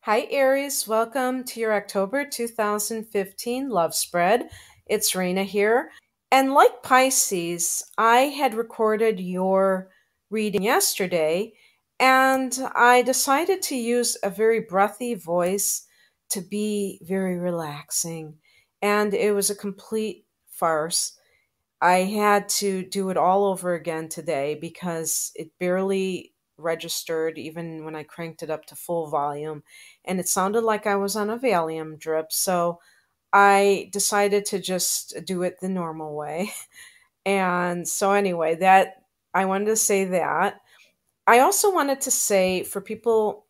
Hi, Aries. Welcome to your October 2015 love spread. It's Rena here. And like Pisces, I had recorded your reading yesterday, and I decided to use a very breathy voice to be very relaxing. And it was a complete farce. I had to do it all over again today because it barely registered even when I cranked it up to full volume, and it sounded like I was on a Valium drip. So I decided to just do it the normal way. And so anyway, that I wanted to say that. I also wanted to say for people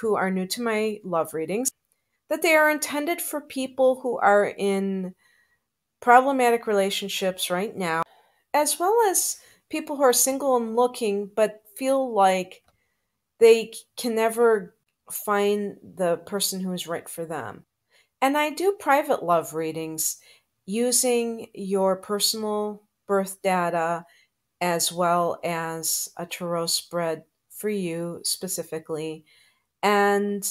who are new to my love readings that they are intended for people who are in problematic relationships right now, as well as people who are single and looking but feel like they can never find the person who is right for them. And I do private love readings using your personal birth data as well as a tarot spread for you specifically. And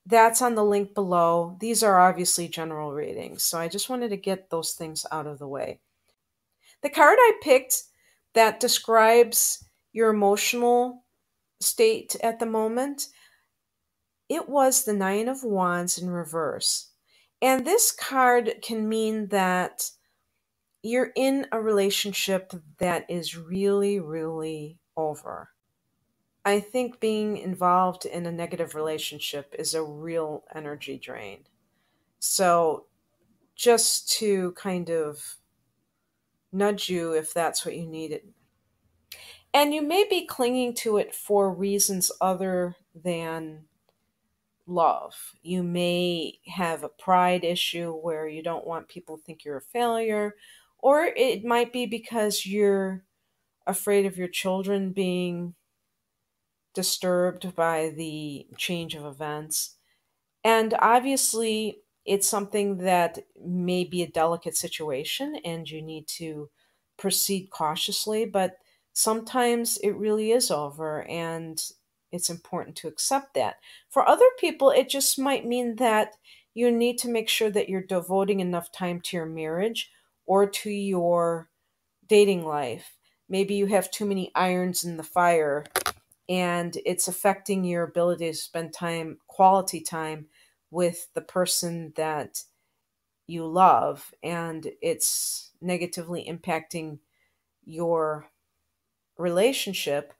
that's on the link below. These are obviously general readings, so I just wanted to get those things out of the way. The card I picked that describes your emotional state at the moment, it was the Nine of Wands in reverse. And this card can mean that you're in a relationship that is really, really over. I think being involved in a negative relationship is a real energy drain. So, just to kind of nudge you if that's what you needed. And you may be clinging to it for reasons other than love. You may have a pride issue where you don't want people to think you're a failure, or it might be because you're afraid of your children being disturbed by the change of events. And obviously, it's something that may be a delicate situation and you need to proceed cautiously, but sometimes it really is over and it's important to accept that. For other people, it just might mean that you need to make sure that you're devoting enough time to your marriage or to your dating life. Maybe you have too many irons in the fire and it's affecting your ability to spend time, quality time, with the person that you love, and it's negatively impacting your relationship.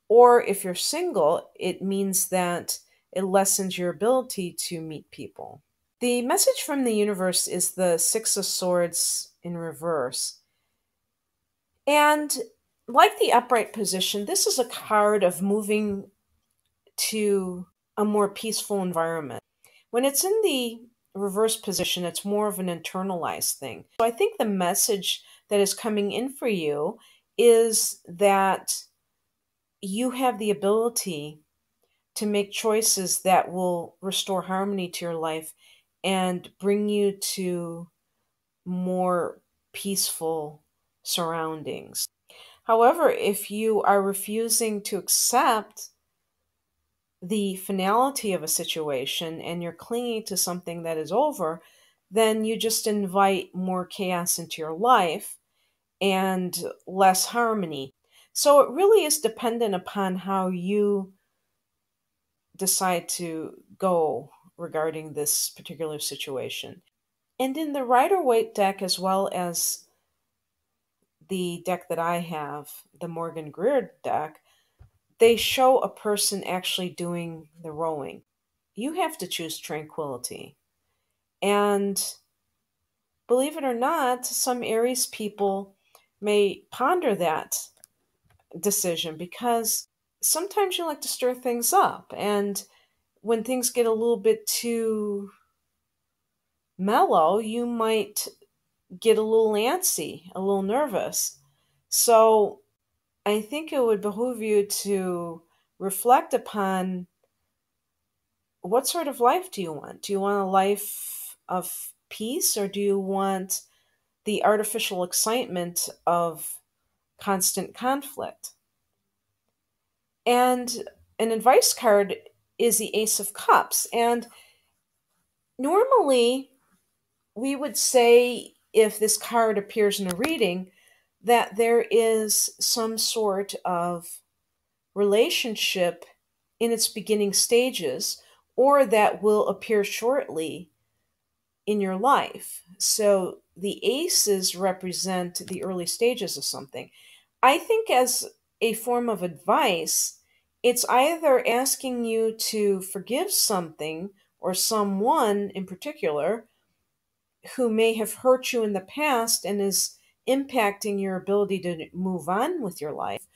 Or if you're single, it means that it lessens your ability to meet people. The message from the universe is the Six of Swords in reverse. And like the upright position, this is a card of moving to a more peaceful environment. When it's in the reverse position, it's more of an internalized thing. So I think the message that is coming in for you is that you have the ability to make choices that will restore harmony to your life and bring you to more peaceful surroundings. However, if you are refusing to accept the finality of a situation and you're clinging to something that is over, then you just invite more chaos into your life and less harmony. So it really is dependent upon how you decide to go regarding this particular situation. And in the Rider Waite deck, as well as the deck that I have, the Morgan Greer deck, they show a person actually doing the rowing. You have to choose tranquility. And believe it or not, some Aries people may ponder that decision because sometimes you like to stir things up. And when things get a little bit too mellow, you might get a little antsy, a little nervous. So I think it would behoove you to reflect upon what sort of life do you want? Do you want a life of peace, or do you want the artificial excitement of constant conflict? And an advice card is the Ace of Cups. And normally, we would say if this card appears in a reading that there is some sort of relationship in its beginning stages or that will appear shortly in your life. So the aces represent the early stages of something. I think, as a form of advice, it's either asking you to forgive something or someone in particular who may have hurt you in the past and is impacting your ability to move on with your life.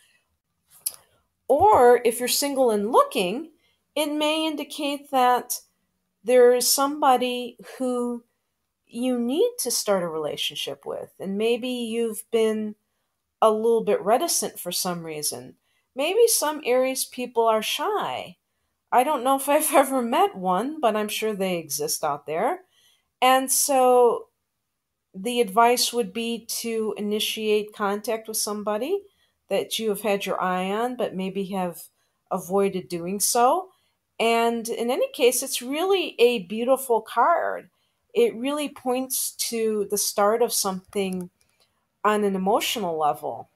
Or if you're single and looking, it may indicate that there is somebody who you need to start a relationship with, and maybe you've been a little bit reticent for some reason. Maybe some Aries people are shy. I don't know if I've ever met one, but I'm sure they exist out there. And so the advice would be to initiate contact with somebody that you have had your eye on, but maybe have avoided doing so. And in any case, it's really a beautiful card. It really points to the start of something on an emotional level.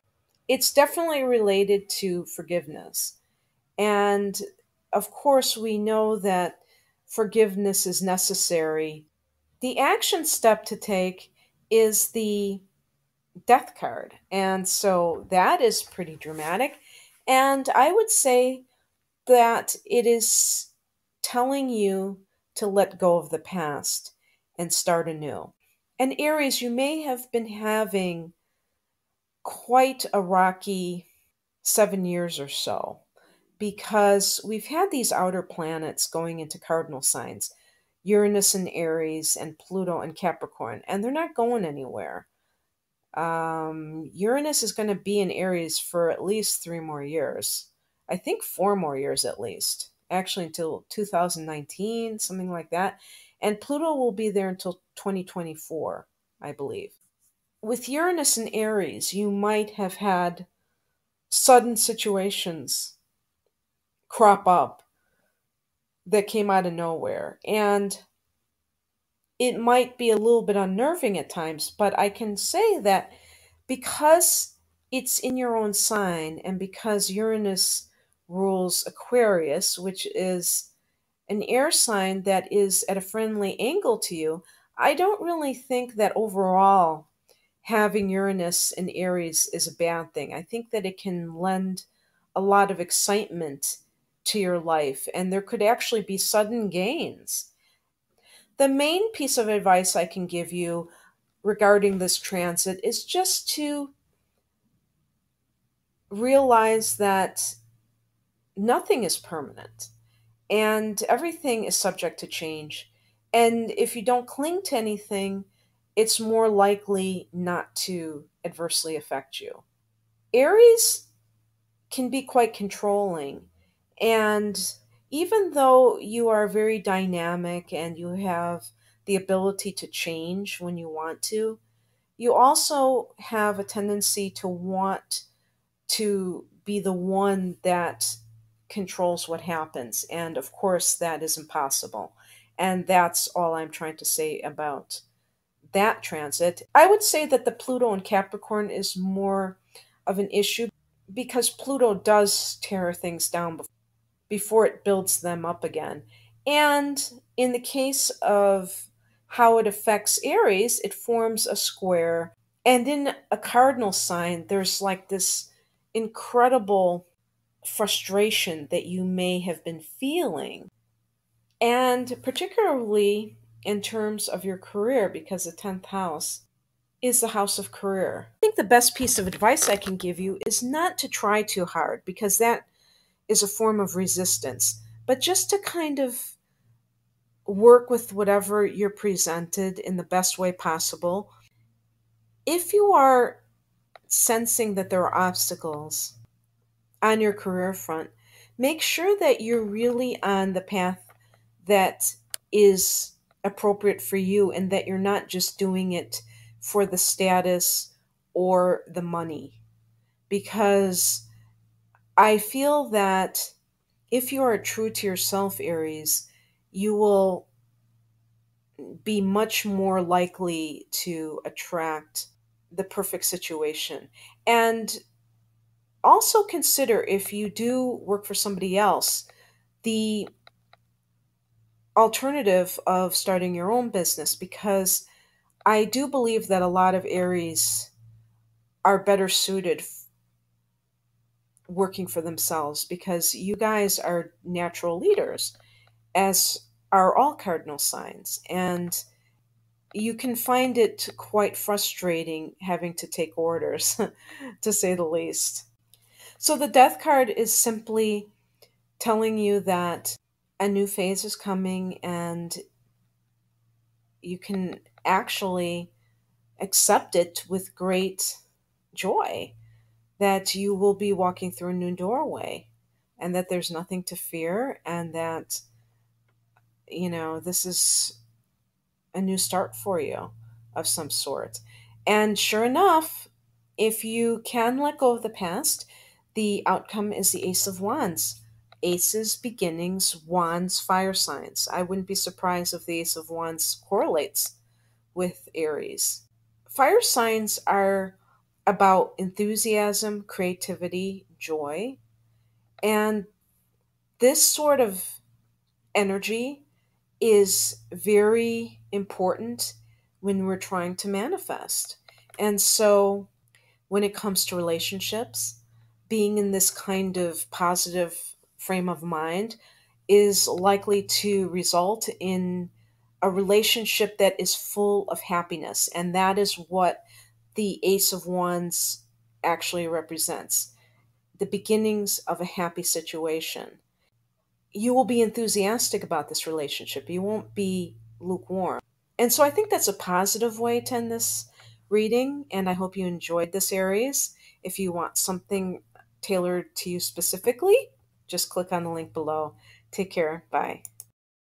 It's definitely related to forgiveness. And of course, we know that forgiveness is necessary. The action step to take is the death card. And so that is pretty dramatic. And I would say that it is telling you to let go of the past and start anew. And Aries, you may have been having quite a rocky 7 years or so because we've had these outer planets going into cardinal signs, Uranus in Aries and Pluto in Capricorn, and they're not going anywhere. Uranus is going to be in Aries for at least 3 more years. I think 4 more years at least. Actually, until 2019, something like that. And Pluto will be there until 2024, I believe. With Uranus in Aries, you might have had sudden situations crop up that came out of nowhere. And it might be a little bit unnerving at times, but I can say that because it's in your own sign and because Uranus rules Aquarius, which is an air sign that is at a friendly angle to you, I don't really think that overall having Uranus in Aries is a bad thing. I think that it can lend a lot of excitement to your life, and there could actually be sudden gains. The main piece of advice I can give you regarding this transit is just to realize that nothing is permanent and everything is subject to change. And if you don't cling to anything, it's more likely not to adversely affect you. Aries can be quite controlling. And even though you are very dynamic and you have the ability to change when you want to, you also have a tendency to want to be the one that controls what happens. And of course, that is impossible. And that's all I'm trying to say about that transit. I would say that the Pluto in Capricorn is more of an issue because Pluto does tear things down before it builds them up again. And in the case of how it affects Aries, it forms a square. And in a cardinal sign, there's like this incredible frustration that you may have been feeling. And particularly in terms of your career, because the 10th house is the house of career. I think the best piece of advice I can give you is not to try too hard, because that is a form of resistance, but just to kind of work with whatever you're presented in the best way possible. If you are sensing that there are obstacles on your career front, make sure that you're really on the path that is appropriate for you and that you're not just doing it for the status or the money. Because I feel that if you are true to yourself, Aries, you will be much more likely to attract the perfect situation. And also consider, if you do work for somebody else, the alternative of starting your own business, because I do believe that a lot of Aries are better suited working for themselves, because you guys are natural leaders, as are all cardinal signs. And you can find it quite frustrating having to take orders, to say the least. So the death card is simply telling you that a new phase is coming, and you can actually accept it with great joy, that you will be walking through a new doorway, and that there's nothing to fear, and that, this is a new start for you of some sort. And sure enough, if you can let go of the past, the outcome is the Ace of Wands. Aces, beginnings, wands, fire signs. I wouldn't be surprised if the Ace of Wands correlates with Aries. Fire signs are about enthusiasm, creativity, joy, and this sort of energy is very important when we're trying to manifest. And so, when it comes to relationships, being in this kind of positive frame of mind is likely to result in a relationship that is full of happiness. And that is what the Ace of Wands actually represents, the beginnings of a happy situation. You will be enthusiastic about this relationship. You won't be lukewarm. And so I think that's a positive way to end this reading. And I hope you enjoyed this, Aries. If you want something tailored to you specifically, just click on the link below. Take care. Bye.